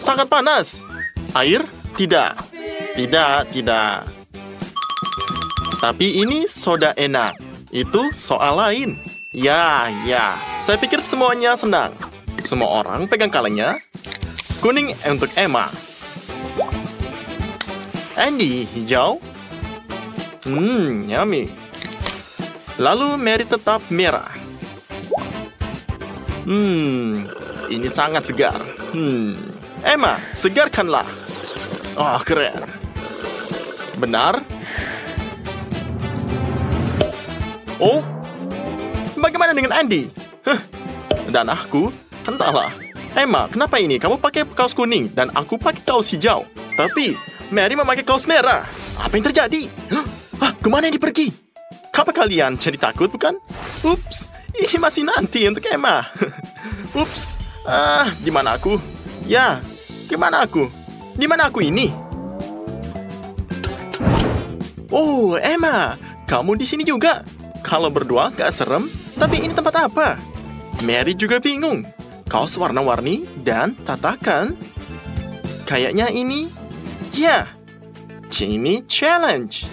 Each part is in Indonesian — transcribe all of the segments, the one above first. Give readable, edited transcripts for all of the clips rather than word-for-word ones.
Sangat panas. Air? Tidak. Tidak. Tapi ini soda enak. Itu soal lain. Ya. Saya pikir semuanya senang. Semua orang pegang kalengnya. Kuning untuk Emma. Andy, hijau. Yummy. Lalu Mary tetap merah. Ini sangat segar. Emma, segarkanlah. Oh, keren. Benar? Oh, bagaimana dengan Andy? Dan aku? Entahlah. Emma, kenapa ini? Kamu pakai kaos kuning dan aku pakai kaos hijau. Tapi Mary memakai kaos merah. Apa yang terjadi? Kemana ini pergi? Apa kalian jadi takut, bukan? Ups, ini masih nanti untuk Emma. Ups, di mana aku? Ya, kemana aku? Di mana aku ini? Oh, Emma, kamu di sini juga. Kalau berdua gak serem, tapi ini tempat apa? Mary juga bingung. Kaos warna-warni dan tatakan. Kayaknya ini, ya, Jimmy Challenge.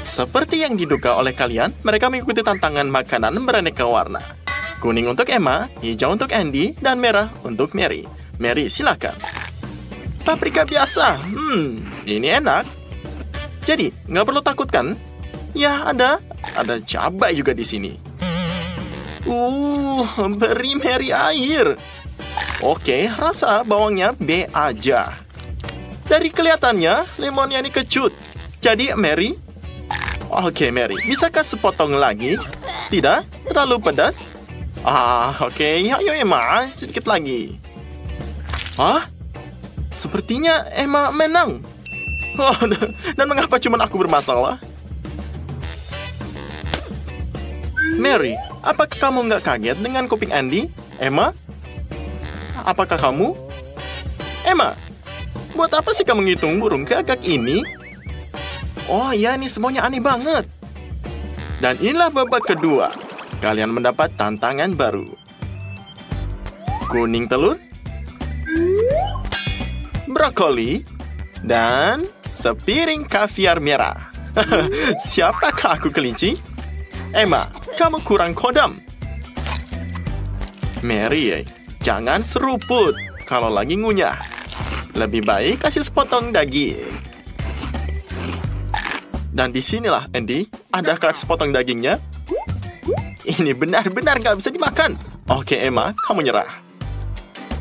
Seperti yang diduga oleh kalian, mereka mengikuti tantangan makanan beraneka warna. Kuning untuk Emma, hijau untuk Andy, dan merah untuk Mary. Mary, silakan. Paprika biasa. Ini enak. Jadi, nggak perlu takut kan? Ya, ada cabai juga di sini. Beri Mary air. Oke, rasa bawangnya B aja. Dari kelihatannya, limonnya ini kecut. Jadi, Mary? Oke, Mary, bisakah sepotong lagi? Tidak? Terlalu pedas? Oke. Ayo, Emma, sedikit lagi. Sepertinya Emma menang. Dan mengapa cuma aku bermasalah? Mary, apakah kamu nggak kaget dengan kuping Andy? Emma? Apakah kamu? Emma, buat apa sih kamu ngitung burung gagak ini? Oh ya, ini semuanya aneh banget. Dan inilah babak kedua. Kalian mendapat tantangan baru. Kuning telur, brokoli, dan sepiring kaviar merah. Siapakah aku, kelinci? Emma, kamu kurang kodam. Mary, jangan seruput kalau lagi ngunyah. Lebih baik kasih sepotong daging. Dan disinilah, Andy, adakah sepotong dagingnya? Ini benar-benar gak bisa dimakan. Oke, Emma, kamu nyerah.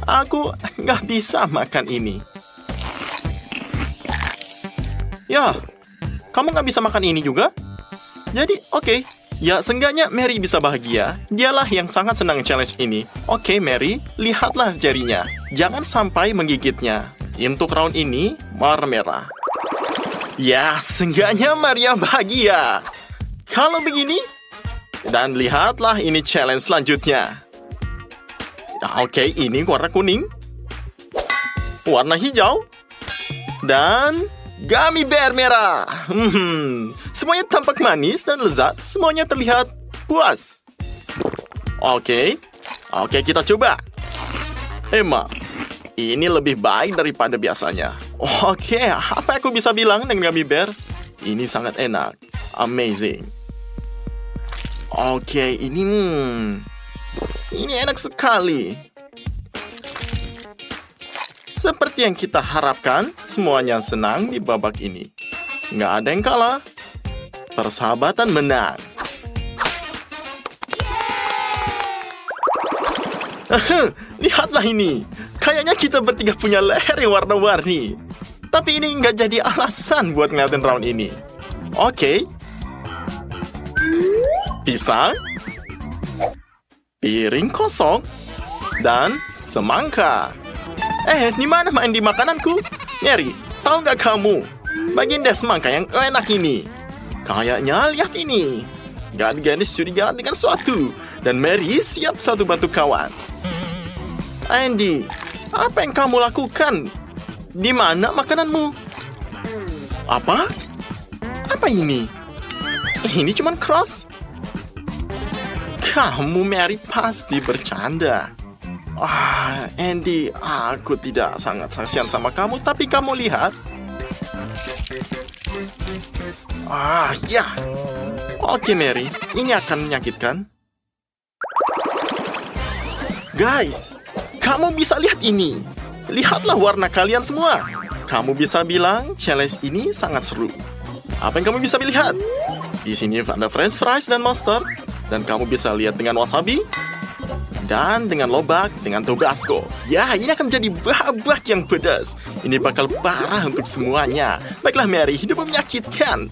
Aku gak bisa makan ini. Ya, kamu gak bisa makan ini juga? Jadi, oke. Ya, seenggaknya Mary bisa bahagia. Dialah yang sangat senang challenge ini. Oke, Mary, lihatlah jarinya. Jangan sampai menggigitnya. Untuk round ini, warna merah. Ya, seenggaknya Maria bahagia. Kalau begini, dan lihatlah ini challenge selanjutnya. Oke, ini warna kuning, warna hijau, dan gummy bear merah. Semuanya tampak manis dan lezat. Semuanya terlihat puas. Oke, kita coba. Emma, ini lebih baik daripada biasanya. Oke, apa aku bisa bilang dengan gummy bears? Ini sangat enak. Amazing. Oke, ini enak sekali. Seperti yang kita harapkan, semuanya senang di babak ini. Nggak ada yang kalah. Persahabatan menang. Lihatlah ini. Kayaknya kita bertiga punya leher yang warna-warni. Tapi ini nggak jadi alasan buat ngeliatin round ini. Oke. Pisang, piring kosong, dan semangka. Di mana main di makananku? Mary, tahu nggak kamu? Bagian deh semangka yang enak ini. Kayaknya lihat ini. Gadis curiga dengan suatu. Dan Mary siap satu bantu kawan. Andy, apa yang kamu lakukan? Di mana makananmu? Apa? Apa ini? Ini cuma cross. Kamu, Mary, pasti bercanda. Andy, aku tidak sangat kasihan sama kamu, tapi kamu lihat. Ya. Oke, Mary, ini akan menyakitkan. Guys, kamu bisa lihat ini. Lihatlah warna kalian semua. Kamu bisa bilang challenge ini sangat seru. Apa yang kamu bisa lihat? Di sini ada French fries dan mustard. Dan kamu bisa lihat dengan wasabi. Dan dengan lobak, dengan Tabasco. Ya, ini akan menjadi babak yang pedas. Ini bakal parah untuk semuanya. Baiklah Mary, hidup menyakitkan.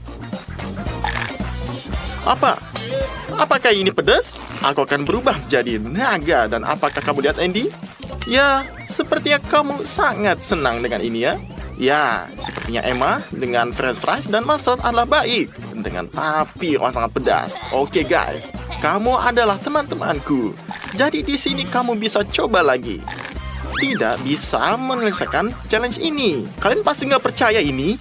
Apakah ini pedas? Aku akan berubah menjadi naga. Dan apakah kamu lihat Andy? Ya, sepertinya kamu sangat senang dengan ini ya. Ya, sepertinya Emma dengan French fries dan mustard adalah baik. Tapi sangat pedas. Oke guys, kamu adalah teman-temanku. Jadi di sini kamu bisa coba lagi. Tidak bisa menyelesaikan challenge ini. Kalian pasti nggak percaya ini.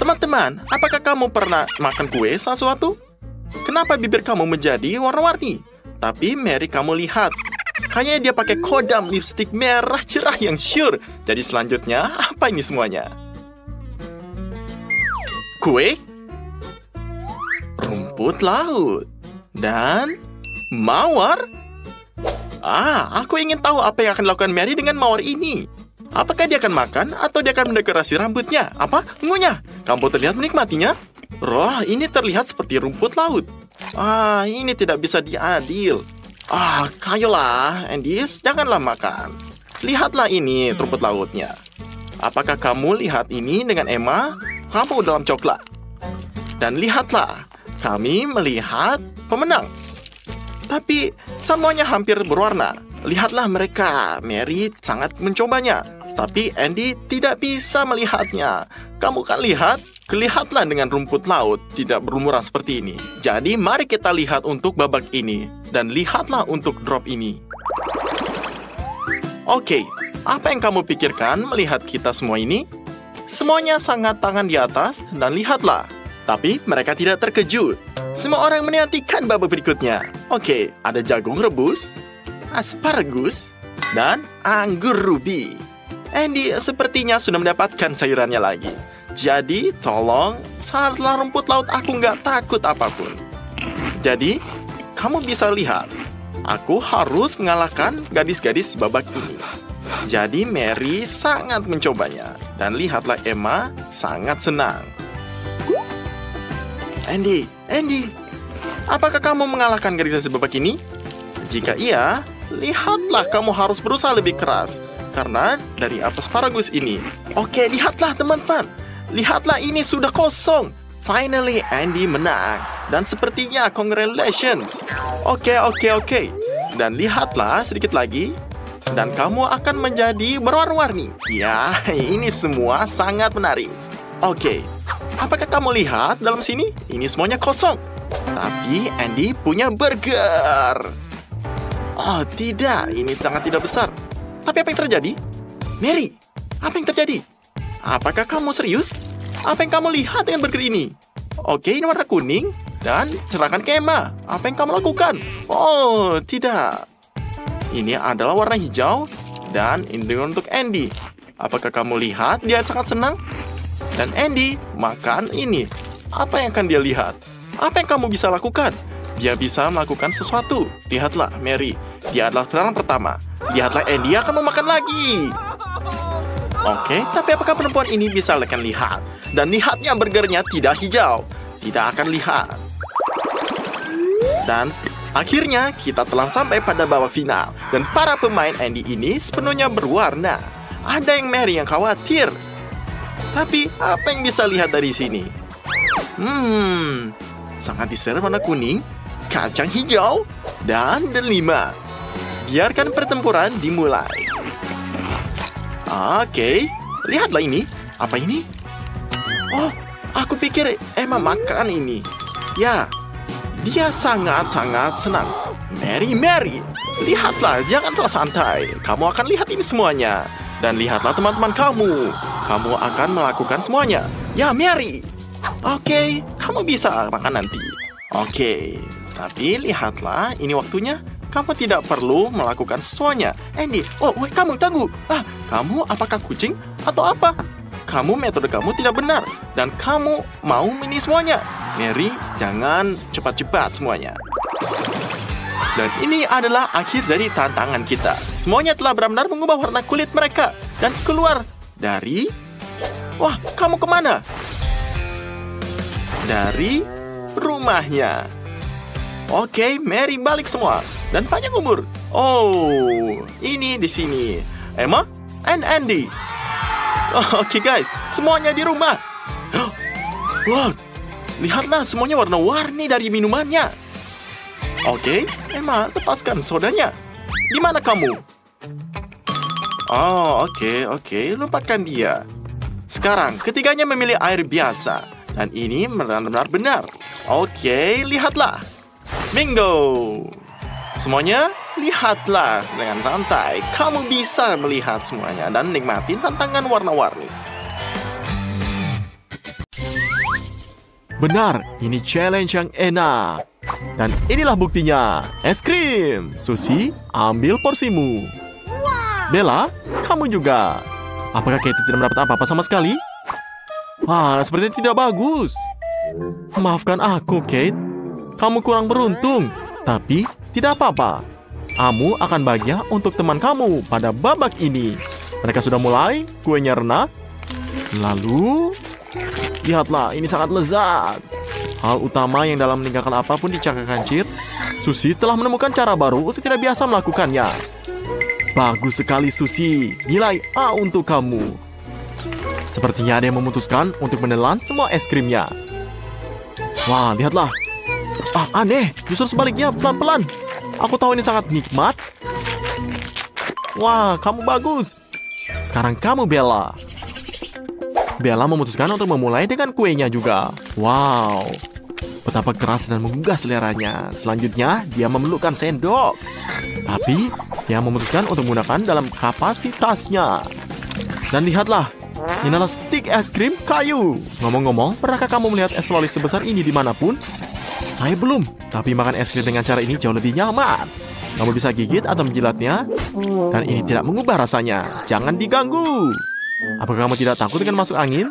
Teman-teman, apakah kamu pernah makan kue sesuatu? Kenapa bibir kamu menjadi warna-warni? Tapi Mary kamu lihat. Kayaknya dia pakai kodam lipstick merah cerah yang sure. Jadi selanjutnya, apa ini semuanya? Kue, rumput laut, dan mawar. Aku ingin tahu apa yang akan dilakukan Mary dengan mawar ini. Apakah dia akan makan atau dia akan mendekorasi rambutnya? Apa? Ngunyah. Kamu terlihat menikmatinya? Roh, ini terlihat seperti rumput laut. Ini tidak bisa diadil. Kayolah, Andy, janganlah makan. Lihatlah ini rumput lautnya. Apakah kamu lihat ini dengan Emma? Kamu dalam coklat. Dan lihatlah, kami melihat pemenang. Tapi semuanya hampir berwarna. Lihatlah mereka, Mary sangat mencobanya. Tapi Andy tidak bisa melihatnya. Kamu kan lihat? Kelihatlah dengan rumput laut tidak berlumuran seperti ini. Jadi mari kita lihat untuk babak ini. Dan lihatlah untuk drop ini. Oke, apa yang kamu pikirkan melihat kita semua ini? Semuanya sangat tangan di atas dan lihatlah. Tapi mereka tidak terkejut. Semua orang menantikan babak berikutnya. Oke, ada jagung rebus, asparagus, dan anggur ruby. Andy sepertinya sudah mendapatkan sayurannya lagi. Jadi, tolong, setelah rumput laut aku nggak takut apapun. Jadi, kamu bisa lihat, aku harus mengalahkan gadis-gadis babak ini. Jadi, Mary sangat mencobanya. Dan lihatlah Emma sangat senang. Andy, apakah kamu mengalahkan gadis-gadis babak ini? Jika iya, lihatlah kamu harus berusaha lebih keras. Karena dari asparagus ini. Oke, lihatlah teman-teman. Lihatlah ini sudah kosong. Finally Andy menang. Dan sepertinya congratulations. Oke. Dan lihatlah sedikit lagi. Dan kamu akan menjadi berwarna-warni. Ya, ini semua sangat menarik. Oke. Apakah kamu lihat dalam sini? Ini semuanya kosong. Tapi Andy punya burger. Tidak, ini sangat tidak besar. Tapi apa yang terjadi? Mary, apa yang terjadi? Apakah kamu serius? Apa yang kamu lihat dengan burger ini? Oke, ini warna kuning. Dan serahkan ke Emma. Apa yang kamu lakukan? Tidak. Ini adalah warna hijau. Dan ini untuk Andy. Apakah kamu lihat dia sangat senang? Dan Andy makan ini. Apa yang akan dia lihat? Apa yang kamu bisa lakukan? Dia bisa melakukan sesuatu. Lihatlah, Mary. Dia adalah peran pertama. Lihatlah, Andy akan memakan lagi. Oke, tapi apakah perempuan ini bisa akan lihat? Dan lihatnya burgernya tidak hijau. Tidak akan lihat. Dan akhirnya kita telah sampai pada babak final. Dan para pemain Andy ini sepenuhnya berwarna. Ada yang Mary yang khawatir. Tapi apa yang bisa lihat dari sini? Sangat diserap warna kuning, kacang hijau, dan delima. Biarkan pertempuran dimulai. Oke, lihatlah ini. Apa ini? Aku pikir Emma makan ini. Ya, dia sangat-sangat senang. Mary, lihatlah, jangan terlalu santai. Kamu akan lihat ini semuanya. Dan lihatlah teman-teman kamu. Kamu akan melakukan semuanya. Ya, Mary. Oke, kamu bisa makan nanti. Oke, tapi lihatlah, ini waktunya. kamu tidak perlu melakukan semuanya. Andy, oh, woi, kamu tunggu. Kamu apakah kucing atau apa? Metode kamu tidak benar. Dan kamu mau mini semuanya. Mary, jangan cepat-cepat semuanya. Dan ini adalah akhir dari tantangan kita. Semuanya telah benar-benar mengubah warna kulit mereka. Dan keluar dari... Wah, kamu kemana? Dari rumahnya. Oke, Mary balik semua. Dan panjang umur. Oh, ini di sini. Emma and Andy. Oke guys, semuanya di rumah. Wah, lihatlah semuanya warna-warni dari minumannya. Oke, Emma, lepaskan sodanya. Di mana kamu? Oh, oke, lupakan dia. Sekarang, ketiganya memilih air biasa. Dan ini benar-benar benar. Oke, lihatlah. Bingo. Semuanya, lihatlah dengan santai. Kamu bisa melihat semuanya dan nikmati tantangan warna-warni. Benar, ini challenge yang enak. Dan inilah buktinya. Es krim. Susi, ambil porsimu. Bella, kamu juga. Apakah Katie tidak mendapat apa-apa sama sekali? Wah, sepertinya tidak bagus. Maafkan aku, Kate. Kamu kurang beruntung. Tapi, tidak apa-apa. Kamu akan bahagia untuk teman kamu pada babak ini. Mereka sudah mulai, kuenya renah. Lalu, lihatlah, ini sangat lezat. Hal utama yang dalam meninggalkan apapun dicakapkan Cheat, Susi telah menemukan cara baru untuk tidak biasa melakukannya. Bagus sekali, Susi. Nilai A untuk kamu. Sepertinya ada yang memutuskan untuk menelan semua es krimnya. Wah, lihatlah. Aneh. Justru sebaliknya, pelan-pelan. Aku tahu ini sangat nikmat. Wah, kamu bagus. Sekarang kamu, Bella. Bella memutuskan untuk memulai dengan kuenya juga. Wow, betapa keras dan menggugah seleranya. Selanjutnya, dia memerlukan sendok. Tapi, dia memutuskan untuk menggunakan dalam kapasitasnya. Dan lihatlah, ini adalah stik es krim kayu. Ngomong-ngomong, pernahkah kamu melihat es loli sebesar ini dimanapun? Saya belum, tapi makan es krim dengan cara ini jauh lebih nyaman. Kamu bisa gigit atau menjilatnya, dan ini tidak mengubah rasanya. Jangan diganggu. Apakah kamu tidak takut dengan masuk angin?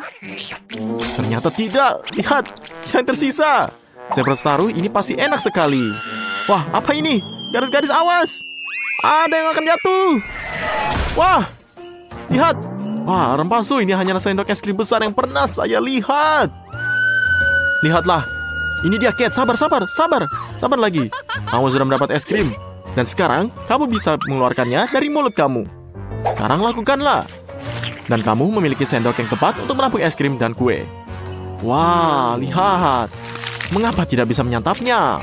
Ternyata tidak. Lihat, yang tersisa. Saya bertaruh ini pasti enak sekali. Wah, apa ini? Garis-garis awas. Ada yang akan jatuh. Wah, lihat. Wah, rempasu, ini hanya sendok es krim besar yang pernah saya lihat. Lihatlah. Ini dia, Kate. Sabar lagi. Kamu sudah mendapat es krim. Dan sekarang, kamu bisa mengeluarkannya dari mulut kamu. Sekarang lakukanlah. Dan kamu memiliki sendok yang tepat untuk menampung es krim dan kue. Wah, lihat. Mengapa tidak bisa menyantapnya?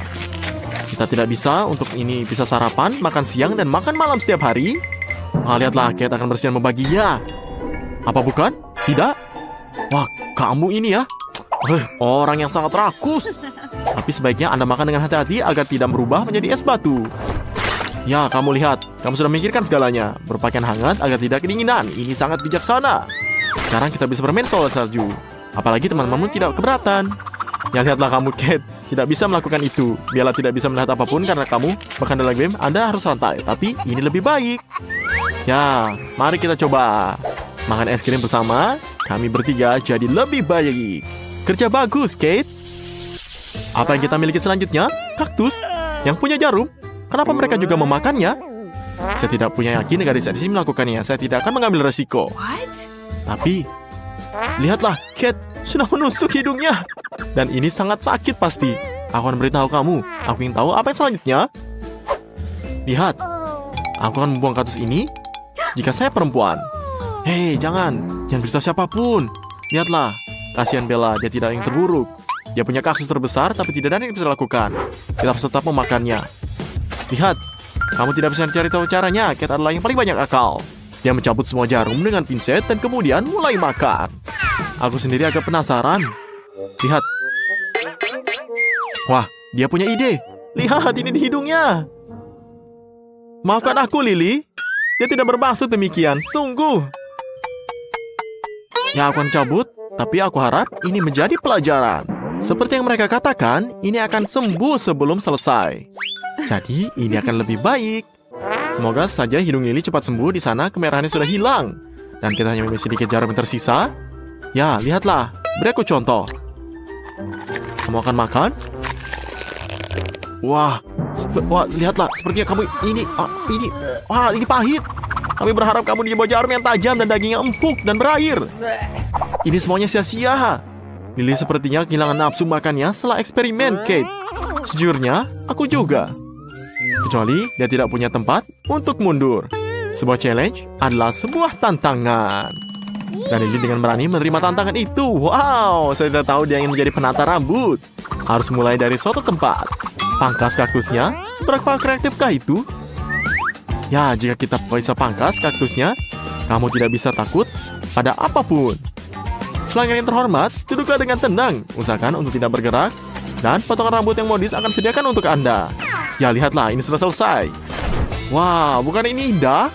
Kita tidak bisa untuk ini bisa sarapan, makan siang, dan makan malam setiap hari. Lihatlah, Kate akan bersiap membaginya. Apa bukan? Tidak? Wah, kamu ini ya. Orang yang sangat rakus. Tapi sebaiknya Anda makan dengan hati-hati agar tidak berubah menjadi es batu. Ya, kamu lihat. Kamu sudah memikirkan segalanya. Berpakaian hangat agar tidak kedinginan. Ini sangat bijaksana. Sekarang kita bisa bermain soal salju. Apalagi teman-temanmu tidak keberatan. Ya, lihatlah kamu, Kate. Tidak bisa melakukan itu. Bella tidak bisa melihat apapun karena kamu bahkan dalam game Anda harus santai. Tapi ini lebih baik. Ya, mari kita coba. Makan es krim bersama. Kami bertiga jadi lebih baik. Kerja bagus, Kate. Apa yang kita miliki selanjutnya? Kaktus yang punya jarum. Kenapa mereka juga memakannya? Saya tidak punya yakin gadis di sini melakukannya. Saya tidak akan mengambil resiko. Tapi, lihatlah, Kate sudah menusuk hidungnya. Dan ini sangat sakit pasti. Aku akan beritahu kamu. Aku ingin tahu apa yang selanjutnya. Lihat, aku akan membuang kaktus ini jika saya perempuan. Hei, jangan beritahu siapapun. Lihatlah, kasihan Bella, dia tidak ingin terburuk. Dia punya kaktus terbesar, tapi tidak ada yang bisa lakukan. Kita harus tetap memakannya. Lihat, kamu tidak bisa mencari tahu caranya. Kate adalah yang paling banyak akal. Dia mencabut semua jarum dengan pinset dan kemudian mulai makan. Aku sendiri agak penasaran. Lihat. Wah, dia punya ide. Lihat, ini di hidungnya. Maafkan aku, Lily. Dia tidak bermaksud demikian. Sungguh. Ya, aku akan cabut. Tapi aku harap ini menjadi pelajaran. Seperti yang mereka katakan, ini akan sembuh sebelum selesai. Jadi ini akan lebih baik. Semoga saja hidung Lily cepat sembuh. Di sana kemerahannya sudah hilang. Dan kita hanya memiliki sedikit jarum yang tersisa. Ya, lihatlah. Beri aku contoh. Kamu akan makan? Wah, lihatlah. Sepertinya kamu ini. Wah, ini pahit. Kami berharap kamu dibawa jarum yang tajam dan dagingnya empuk dan berair. Ini semuanya sia-sia. Lily sepertinya kehilangan nafsu makannya setelah eksperimen, Kate. Sejujurnya, aku juga. Kecuali dia tidak punya tempat untuk mundur. Sebuah challenge adalah sebuah tantangan. Dan Lily dengan berani menerima tantangan itu. Wow, saya tidak tahu dia ingin menjadi penata rambut. Harus mulai dari suatu tempat. Pangkas kaktusnya, seberapa kreatifkah itu? Ya, jika kita bisa pangkas kaktusnya, kamu tidak bisa takut pada apapun. Pelanggan yang terhormat, duduklah dengan tenang. Usahakan untuk tidak bergerak. Dan potongan rambut yang modis akan sediakan untuk Anda. Ya, lihatlah, ini sudah selesai. Wow, bukan ini indah?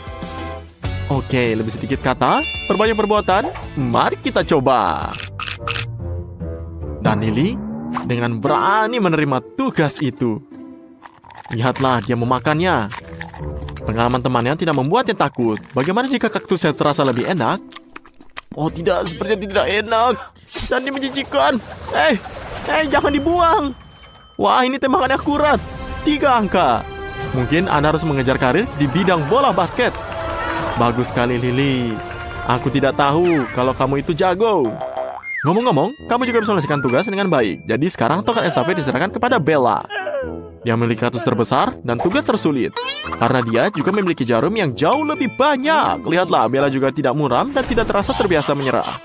Oke, lebih sedikit kata, perbanyak perbuatan. Mari kita coba. Dan Lily dengan berani menerima tugas itu. Lihatlah, dia memakannya. Pengalaman temannya tidak membuatnya takut. Bagaimana jika kaktusnya terasa lebih enak? Oh tidak, sepertinya tidak enak. Dan ini menjijikan. Jangan dibuang. Wah, ini tembakannya akurat. 3 angka. Mungkin Anda harus mengejar karir di bidang bola basket. Bagus sekali, Lily. Aku tidak tahu kalau kamu itu jago. Ngomong-ngomong, kamu juga bisa menyelesaikan tugas dengan baik. Jadi sekarang tongkat estafet diserahkan kepada Bella. Dia memiliki kaktus terbesar dan tugas tersulit. Karena dia juga memiliki jarum yang jauh lebih banyak. Lihatlah, Bella juga tidak muram dan tidak terasa terbiasa menyerah.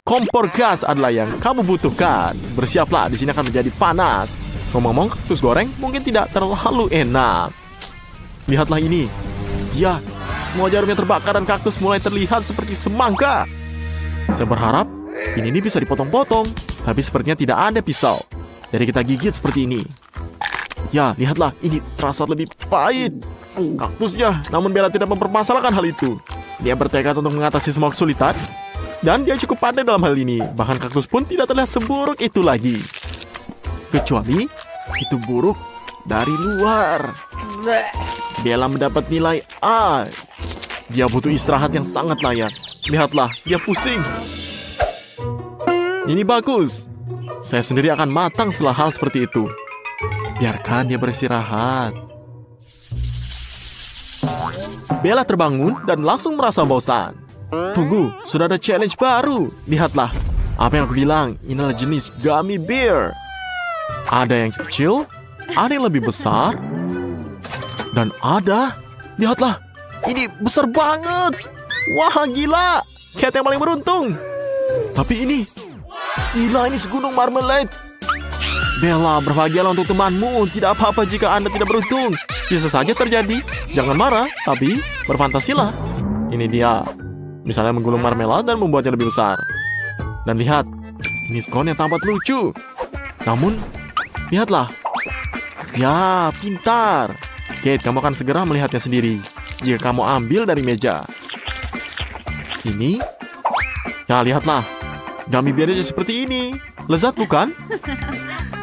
Kompor gas adalah yang kamu butuhkan. Bersiaplah, di sini akan menjadi panas. Ngomong-ngomong, kaktus goreng mungkin tidak terlalu enak. Lihatlah ini. Ya, semua jarumnya terbakar dan kaktus mulai terlihat seperti semangka. Saya berharap ini bisa dipotong-potong. Tapi sepertinya tidak ada pisau. Jadi kita gigit seperti ini. Ya, lihatlah, ini terasa lebih pahit. Kaktusnya, namun Bella tidak mempermasalahkan hal itu. Dia bertekad untuk mengatasi semua kesulitan. Dan dia cukup pandai dalam hal ini. Bahkan kaktus pun tidak terlihat seburuk itu lagi. Kecuali, itu buruk dari luar. Bella mendapat nilai A. Dia butuh istirahat yang sangat layak. Lihatlah, dia pusing. Ini bagus. Saya sendiri akan matang setelah hal seperti itu. Biarkan dia beristirahat. Bella terbangun dan langsung merasa bosan. Tunggu, sudah ada challenge baru. Lihatlah, apa yang aku bilang, inilah jenis gummy bear. Ada yang kecil, ada yang lebih besar, dan ada, lihatlah, ini besar banget. Wah, gila, Cat yang paling beruntung. Tapi ini, gila, ini segunung marmalade. Bella, berbahagialah untuk temanmu. Tidak apa-apa jika Anda tidak beruntung. Bisa saja terjadi. Jangan marah, tapi berfantasilah. Ini dia. Misalnya menggulung marmelade dan membuatnya lebih besar. Dan lihat, ini skon yang tampak lucu. Namun, lihatlah. Ya, pintar. Kate, kamu akan segera melihatnya sendiri. Jika kamu ambil dari meja. Ini. Ya, lihatlah. Gummy bearnya seperti ini. Lezat bukan?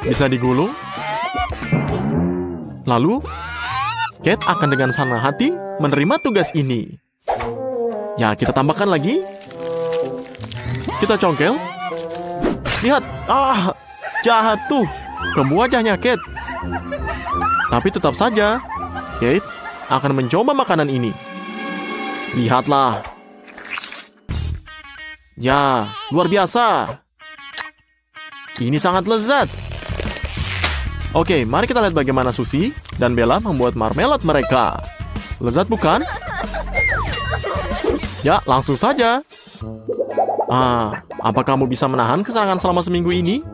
Bisa digulung. Lalu, Kate akan dengan senang hati menerima tugas ini. Ya, kita tambahkan lagi. Kita congkel. Lihat, jatuh ke wajahnya Kate. Tapi tetap saja, Kate akan mencoba makanan ini. Lihatlah. Ya, luar biasa. Ini sangat lezat. Oke, mari kita lihat bagaimana Susie dan Bella membuat marmelade mereka. Lezat bukan? Ya, langsung saja. Apa kamu bisa menahan kesenangan selama seminggu ini?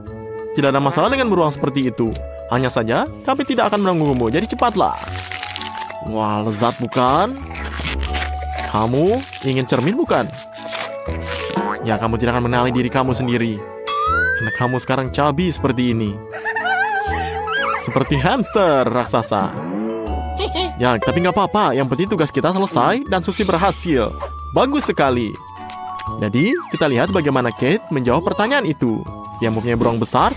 Tidak ada masalah dengan beruang seperti itu. Hanya saja, kami tidak akan mengganggumu, jadi cepatlah. Wah, lezat bukan? Kamu ingin cermin bukan? Ya, kamu tidak akan mengenali diri kamu sendiri. Karena kamu sekarang cabi seperti ini. Seperti hamster raksasa. Ya, tapi nggak apa-apa. Yang penting tugas kita selesai dan Susie berhasil. Bagus sekali. Jadi, kita lihat bagaimana Kate menjawab pertanyaan itu. Dia mempunyai beruang besar.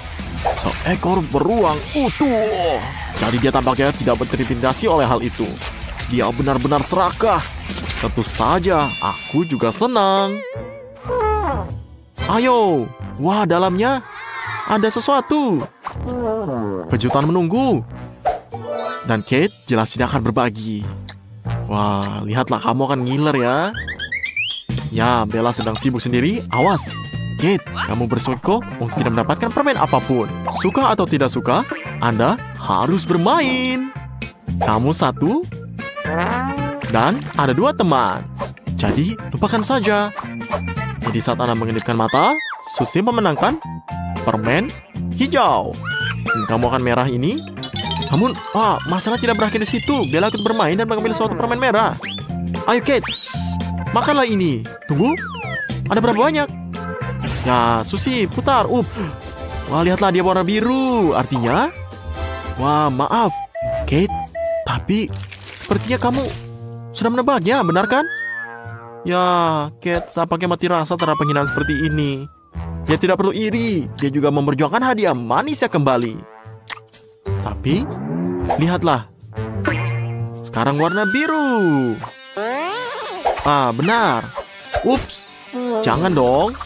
Seekor beruang utuh. Jadi dia tampaknya tidak terintimidasi oleh hal itu. Dia benar-benar serakah. Tentu saja, aku juga senang. Ayo, wah dalamnya ada sesuatu. Kejutan menunggu. Dan Kate jelas tidak akan berbagi. Wah, lihatlah kamu akan ngiler ya. Ya, Bella sedang sibuk sendiri. Awas, Kate, kamu bersiko untuk tidak mendapatkan permen apapun. Suka atau tidak suka, Anda harus bermain. Kamu satu, dan ada 2 teman. Jadi, lupakan saja. Jadi saat Anda mengedipkan mata, Susie memenangkan permen hijau. Dan kamu akan merah ini. Namun, masalah tidak berakhir di situ. Bella ikut bermain dan mengambil suatu permen merah. Ayo Kate, makanlah ini. Tunggu, ada berapa banyak? Ya, Susie, putar. Wah, lihatlah dia warna biru. Artinya, wah, maaf, Kate. Tapi, sepertinya kamu sudah menebaknya, benar kan? Ya, Kate tampaknya mati rasa terhadap penghinaan seperti ini. Dia tidak perlu iri. Dia juga memperjuangkan hadiah manisnya kembali. Tapi, lihatlah. Sekarang warna biru. Benar. Ups, jangan dong.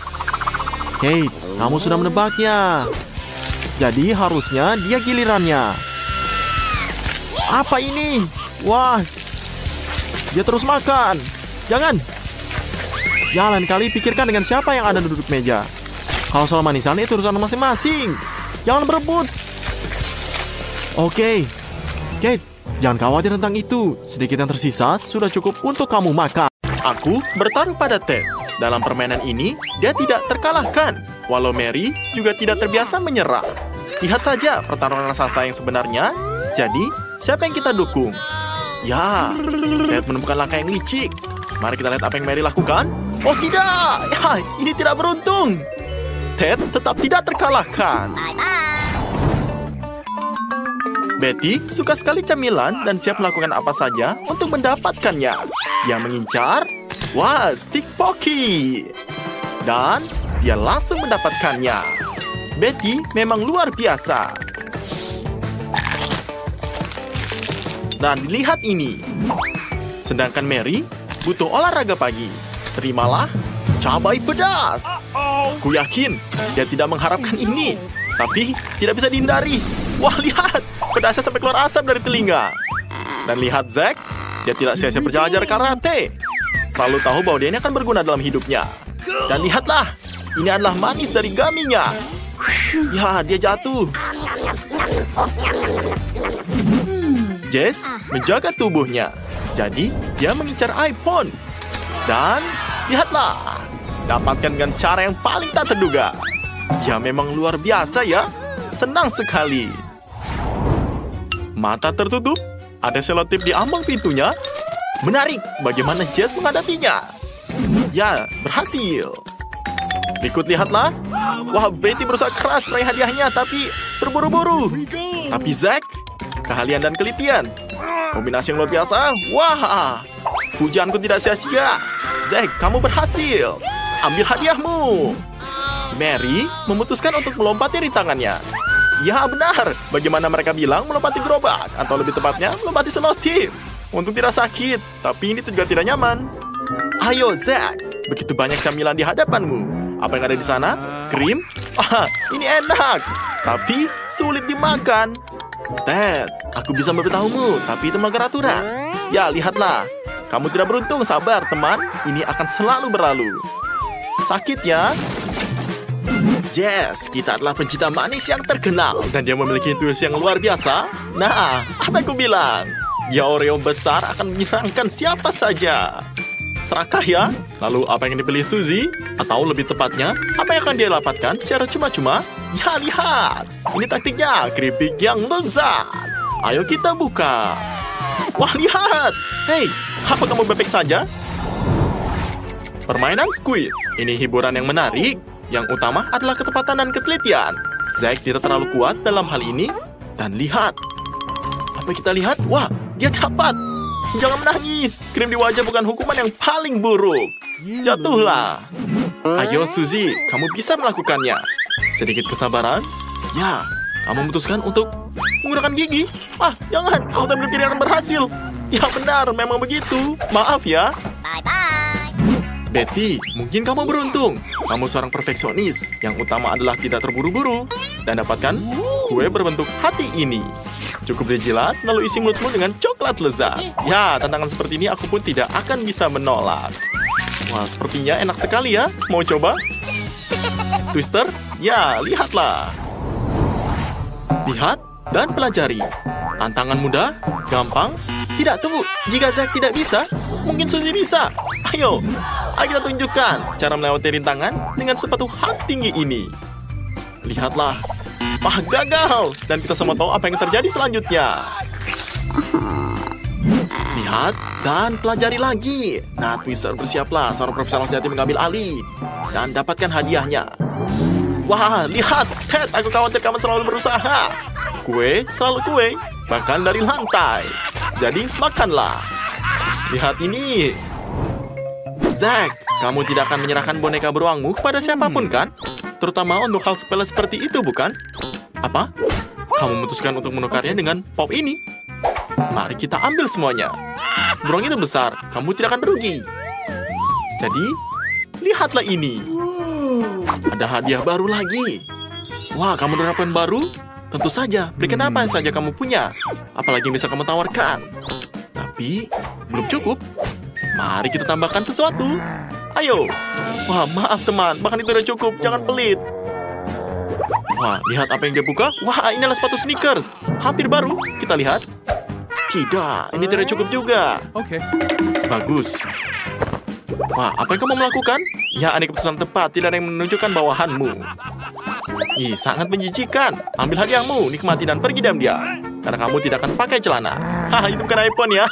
Kate, kamu sudah menebaknya. Jadi harusnya dia gilirannya. Apa ini? Wah, dia terus makan. Jangan. Ya, lain kali pikirkan dengan siapa yang ada duduk meja. Kalau soal manisan itu urusan masing-masing. Jangan berebut. Oke, Kate, jangan khawatir tentang itu. Sedikit yang tersisa sudah cukup untuk kamu makan. Aku bertaruh pada Ted. Dalam permainan ini, dia tidak terkalahkan. Walau Mary juga tidak terbiasa menyerah. Lihat saja pertarungan raksasa yang sebenarnya. Jadi, siapa yang kita dukung? Ya, Ted menemukan langkah yang licik. Mari kita lihat apa yang Mary lakukan. Oh tidak, ya, ini tidak beruntung. Ted tetap tidak terkalahkan. Betty suka sekali camilan dan siap melakukan apa saja untuk mendapatkannya. Dia mengincar, stick Pocky. Dan dia langsung mendapatkannya. Betty memang luar biasa. Dan lihat ini. Sedangkan Mary butuh olahraga pagi. Terimalah cabai pedas. Ku yakin dia tidak mengharapkan ini. Tapi tidak bisa dihindari. Wah, lihat. Pedasnya sampai keluar asap dari telinga. Dan lihat Zack. Dia tidak sia-sia belajar karate. Selalu tahu bahwa dia ini akan berguna dalam hidupnya. Dan lihatlah. Ini adalah manis dari gaminya. Ya, dia jatuh. Jess menjaga tubuhnya. Jadi, dia mengincar iPhone. Dan, lihatlah. Dapatkan dengan cara yang paling tak terduga. Dia memang luar biasa ya. Senang sekali. Mata tertutup. Ada selotip di ambang pintunya. Menarik. Bagaimana Jess menghadapinya? Ya, berhasil. Berikut lihatlah. Wah, Betty berusaha keras meraih hadiahnya, tapi terburu-buru. Tapi Zack, keahlian dan kelitian. Kombinasi yang luar biasa. Wah, pujianku tidak sia-sia. Zack, kamu berhasil. Ambil hadiahmu. Mary memutuskan untuk melompati rintangannya. Ya, benar. Bagaimana mereka bilang melompati gerobak, atau lebih tepatnya melompati selotip. Untuk tidak sakit, tapi ini juga tidak nyaman. Ayo, Zack. Begitu banyak camilan di hadapanmu. Apa yang ada di sana? Krim? Ini enak. Tapi sulit dimakan. Ted, aku bisa memberitahumu, tapi itu melanggar aturan. Ya, lihatlah. Kamu tidak beruntung, sabar, teman. Ini akan selalu berlalu. Sakit ya? Jess, kita adalah pencinta manis yang terkenal. Dan dia memiliki intuisi yang luar biasa. Nah, apa yang aku bilang? Dia Oreo besar akan menyerangkan siapa saja. Serakah ya? Lalu apa yang dipilih Suzy? Atau lebih tepatnya, apa yang akan dia dapatkan secara cuma-cuma? Ya, lihat. Ini taktiknya, keripik yang lezat. Ayo kita buka. Wah, lihat. Hei, apa kamu bebek saja? Permainan Squid. Ini hiburan yang menarik. Yang utama adalah ketepatan dan ketelitian. Zack tidak terlalu kuat dalam hal ini. Dan lihat. Apa kita lihat? Wah, dia dapat. Jangan menangis. Krim di wajah bukan hukuman yang paling buruk. Jatuhlah. Ayo Suzy, kamu bisa melakukannya. Sedikit kesabaran. Ya, kamu memutuskan untuk menggunakan gigi. Ah, jangan. Aku tak berpikir akan berhasil. Ya benar, memang begitu. Maaf ya. Bye-bye. Betty, mungkin kamu beruntung. Kamu seorang perfeksionis. Yang utama adalah tidak terburu-buru. Dan dapatkan kue berbentuk hati ini. Cukup dijilat, lalu isi mulutmu dengan coklat lezat. Ya, tantangan seperti ini aku pun tidak akan bisa menolak. Wah, sepertinya enak sekali ya. Mau coba? Twister? Ya, lihatlah. Lihat dan pelajari. Tantangan mudah, gampang. Tidak, tunggu. Jika Zack tidak bisa, mungkin Suzy bisa. Ayo kita tunjukkan cara melewati rintangan dengan sepatu hak tinggi ini. Lihatlah. Wah, gagal. Dan kita semua tahu apa yang terjadi selanjutnya. Lihat dan pelajari lagi. Nah, Twister, bersiaplah. Seorang profesional sejati mengambil alih. Dan dapatkan hadiahnya. Wah, lihat. Ted, aku khawatir kamu selalu berusaha. Kue, selalu kue. Bahkan dari lantai. Jadi, makanlah. Lihat ini. Zack, kamu tidak akan menyerahkan boneka beruangmu kepada siapapun, kan? Terutama untuk hal sepele seperti itu, bukan? Apa? Kamu memutuskan untuk menukarnya dengan pop ini? Mari kita ambil semuanya. Beruang itu besar, kamu tidak akan merugi. Jadi, lihatlah ini. Ada hadiah baru lagi. Wah, kamu menerapkan baru? Tentu saja, berikan apa yang saja kamu punya. Apalagi yang bisa kamu tawarkan. Tapi, belum cukup. Mari kita tambahkan sesuatu. Ayo. Wah, maaf teman, bahkan itu sudah cukup. Jangan pelit. Wah, lihat apa yang dia buka. Wah, ini adalah sepatu sneakers. Hampir baru. Kita lihat. Tidak, ini tidak cukup juga. Oke. Bagus. Wah, apa yang kamu melakukan? Ya, ini keputusan tepat. Tidak ada yang menunjukkan bawahanmu. Ih, sangat menjijikan. Ambil hadiahmu, nikmati dan pergi diam-diam. Karena kamu tidak akan pakai celana. Hah, itu bukan iPhone ya.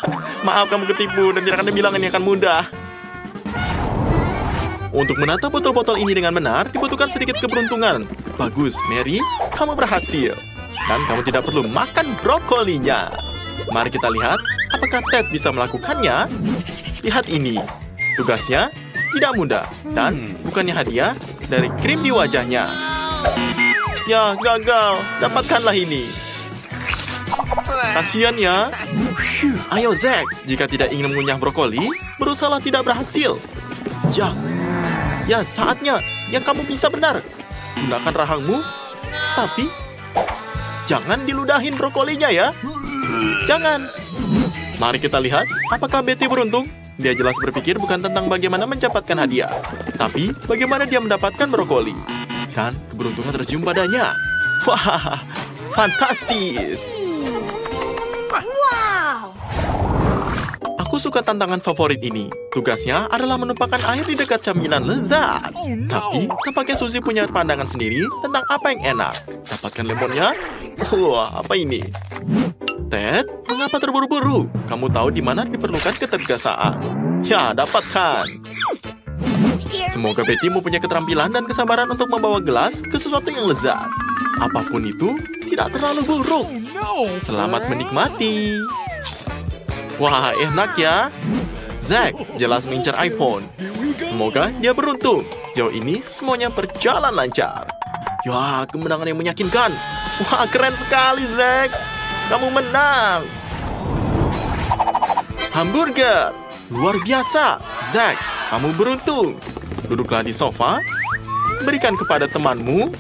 Maaf, kamu ketipu dan tidak akan bilang ini akan mudah. Untuk menata botol-botol ini dengan benar, dibutuhkan sedikit keberuntungan. Bagus, Mary, kamu berhasil. Dan kamu tidak perlu makan brokolinya. Mari kita lihat, apakah Ted bisa melakukannya? Lihat ini. Tugasnya tidak mudah. Dan bukannya hadiah dari krim di wajahnya. Ya, gagal. Dapatkanlah ini. Kasian ya. Ayo Zack, jika tidak ingin mengunyah brokoli, berusahalah tidak berhasil. Ya, saatnya. Yang kamu bisa benar. Gunakan rahangmu, tapi jangan diludahin brokolinya ya. Jangan. Mari kita lihat, apakah Betty beruntung? Dia jelas berpikir bukan tentang bagaimana mendapatkan hadiah, tapi bagaimana dia mendapatkan brokoli. Dan keberuntungan tercium padanya. Wah, fantastis. Wow. Aku suka tantangan favorit ini. Tugasnya adalah menumpahkan air di dekat camilan lezat. Tapi, tampaknya Suzy punya pandangan sendiri tentang apa yang enak. Dapatkan lemonnya? Wah, apa ini? Ted, mengapa terburu-buru? Kamu tahu di mana diperlukan ketegasan. Ya, dapatkan. Semoga Betty mempunyai keterampilan dan kesabaran untuk membawa gelas ke sesuatu yang lezat. Apapun itu, tidak terlalu buruk. Selamat menikmati. Wah, enak ya. Zack jelas mengincar iPhone. Semoga dia beruntung. Jauh ini semuanya berjalan lancar. Ya, kemenangan yang meyakinkan. Wah, keren sekali, Zack. Kamu menang. Hamburger. Luar biasa. Zack, kamu beruntung. Duduklah di sofa. Berikan kepada temanmu.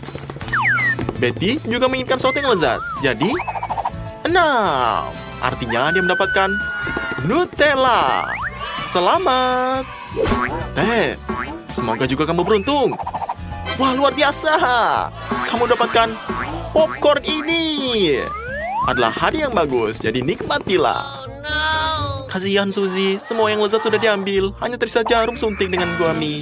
Betty juga menginginkan sesuatu yang lezat. Jadi, 6. Artinya dia mendapatkan Nutella. Selamat. Semoga juga kamu beruntung. Wah, luar biasa. Kamu dapatkan popcorn ini. Adalah hadiah yang bagus, jadi nikmatilah. Kasihan Suzy, semua yang lezat sudah diambil. Hanya tersisa jarum suntik dengan gummy.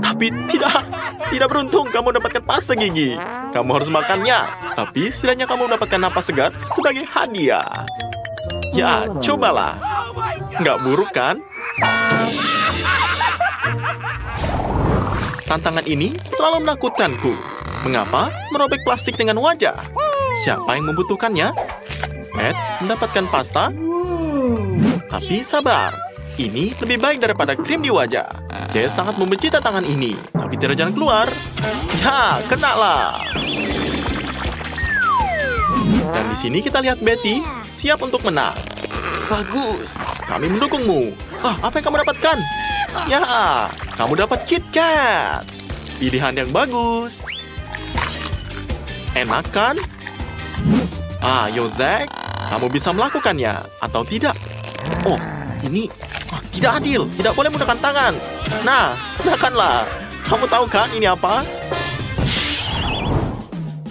Tapi tidak beruntung kamu dapatkan pasta gigi. Kamu harus makannya. Tapi setidaknya kamu mendapatkan napas segar sebagai hadiah. Ya, cobalah. Nggak buruk kan? Tantangan ini selalu menakutkanku. Mengapa merobek plastik dengan wajah? Siapa yang membutuhkannya? Ed mendapatkan pasta. Tapi sabar, ini lebih baik daripada krim di wajah. Dia sangat membenci tantangan ini, tapi tidak jalan keluar. Ya, kenalah. Dan di sini kita lihat Betty siap untuk menang. Bagus, kami mendukungmu. Apa yang kamu dapatkan? Ya, kamu dapat KitKat. Pilihan yang bagus. Enak kan? Ayo Zack, kamu bisa melakukannya atau tidak? Oh, ini tidak adil. Tidak boleh menggunakan tangan. Nah, gunakanlah. Kamu tahu kan ini apa?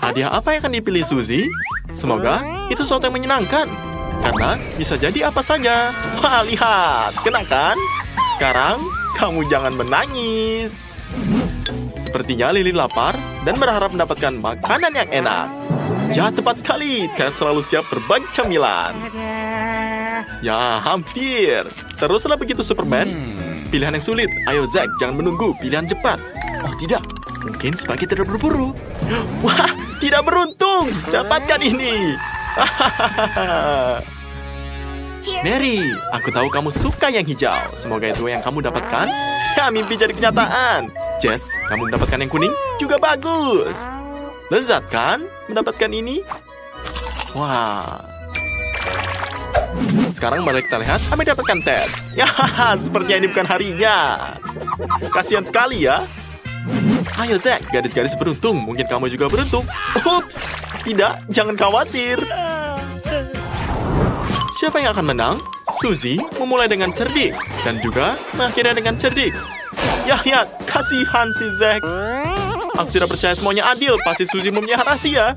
Hadiah apa yang akan dipilih Suzy? Semoga itu sesuatu yang menyenangkan. Karena bisa jadi apa saja. Wah, lihat. Kena kan? Sekarang, kamu jangan menangis. Sepertinya Lily lapar dan berharap mendapatkan makanan yang enak. Ya, tepat sekali. Ted selalu siap berbagi camilan. Ya, hampir. Teruslah begitu, Superman. Pilihan yang sulit. Ayo, Zack, jangan menunggu. Pilihan cepat. Oh, tidak. Mungkin Spaghetti tidak berburu. Wah, tidak beruntung. Dapatkan ini. Mary, aku tahu kamu suka yang hijau. Semoga itu yang kamu dapatkan. Ya, mimpi jadi kenyataan. Jess, kamu mendapatkan yang kuning juga bagus. Lezat kan mendapatkan ini? Wah. Sekarang mari kita lihat apa yang dapatkan Ted. Ya, sepertinya ini bukan harinya. Kasihan sekali ya. Ayo Zack, gadis-gadis beruntung. Mungkin kamu juga beruntung. Ups, tidak, jangan khawatir. Siapa yang akan menang? Suzy memulai dengan cerdik dan juga mengakhirnya dengan cerdik. Ya, kasihan si Zack. Aku tidak percaya semuanya adil. Pasti Suzy mempunyai rahasia.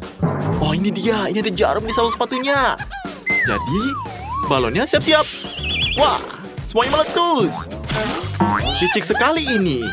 Oh, ini dia. Ini ada jarum di salah sepatunya. Jadi, balonnya siap-siap. Wah, semuanya meletus. Licik sekali ini.